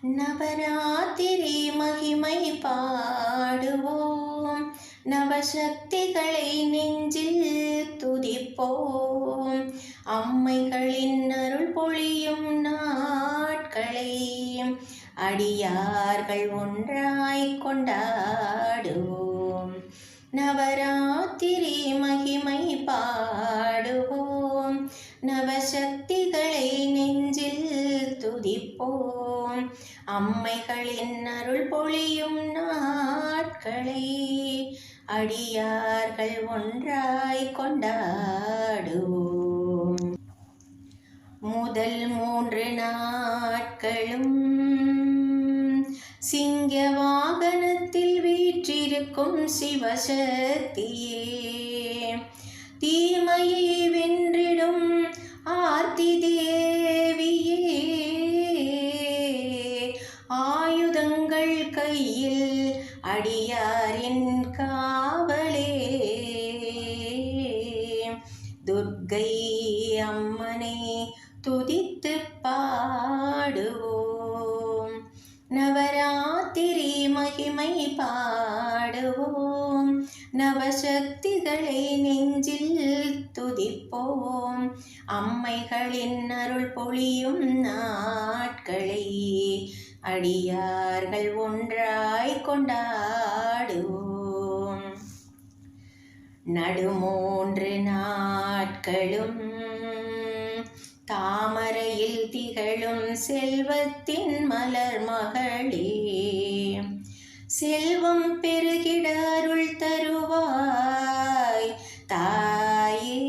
நவராத்திரி மகிமை பாடுவோம், நவசக்திகளை நெஞ்சில் துதிப்போம். அம்மைகளின் அருள் பொழியும் நாட்களை அடியார்கள் ஒன்றாய் கொண்டாடுவோம். நவராத்திரி மகிமை பாடுவோம், நவசக்திகளை நெஞ்சில் துதிப்போம். அம்மைகளின் அருள் பொழியும் நாட்களை அடியார்கள் ஒன்றாய் கொண்டாடுவோம். முதல் 3 நாட்களும் சிங்க வாகனத்தில் வீற்றிருக்கும் சிவசக்தியே, தீமையை வென்றிடும் ஆர்த்தி தேவியே, ஆயுதங்கள் கையில் அடியாரின் காவலே. துர்க்கை அம்மனை துதித்து பாடுவோம், நவராத்திரி மகிமை பாடுவோம். நவசக்திகளை நெஞ்சில் துதிப்போம். அம்மைகளின் அருள் பொழியும் நாட்களை அடியார்கள் ஒன்றாய் கொண்டாடுவோம். நடு 3 நாட்களும் தாமரையில் திகழும் செல்வத்தின் மலர் மகளே, செல்வம் பெருகிட அருள் தருவாய் தாயே,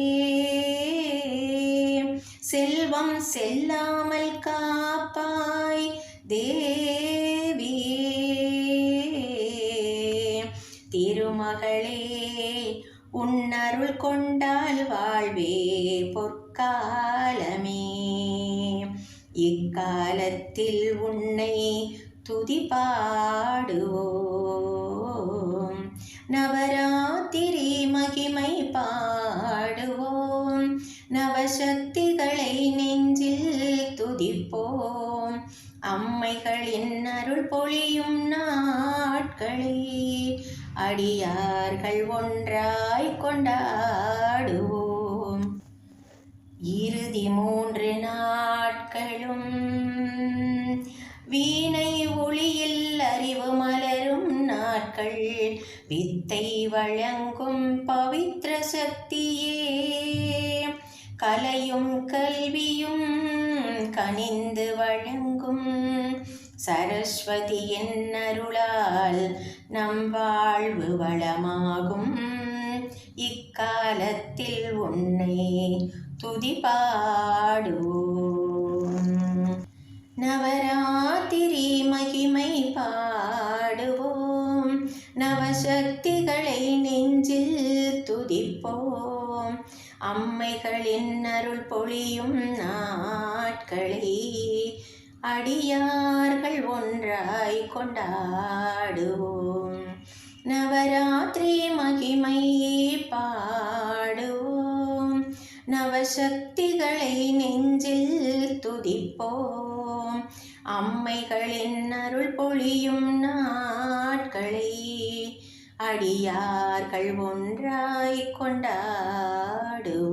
செல்வம் செல்லாமல் காப்பாய் தேவியே. திருமகளே, உன்னருள் கொண்டால் வாழ்வே பொற்காலமே. இக்காலத்தில் உன்னை துதிபாடுவோம், நவராத்திரி மகிமை பாடுவோம். நவசக்திகளை நெஞ்சில் துதிப்போம். அம்மைகளின் அருள் பொழியும் நாட்களை அடியார்கள் ஒன்றாய் கொண்டாடுவோம். இறுதி 3 நாட்களும் வீணை ஒளியில் அறிவு மலரும் நாட்கள், வித்தை வழங்கும் பவித்ர சக்தியே, கலையும் கல்வியும் கனிந்து வழங்கும் சரஸ்வதியின் அருளால் நம் வாழ்வு வளமாகும். இக்காலத்தில் உன்னை துதிபாடுவோம், நவராத்திரி மகிமை பாடுவோம். நவசக்திகளை நெஞ்சில் துதிப்போம். அம்மைகளின் அருள் பொழியும் நாட்களை அடியார்கள் ஒன்றாய் கொண்டாடுவோம். நவராத்திரி மகிமை பாடுவோம். நவசக்திகளை நெஞ்சில் துதிப்போம். அம்மைகளின் அருள் பொழியும் நாட்களை அடியார்கள் ஒன்றாய் கொண்டாடுவோம்.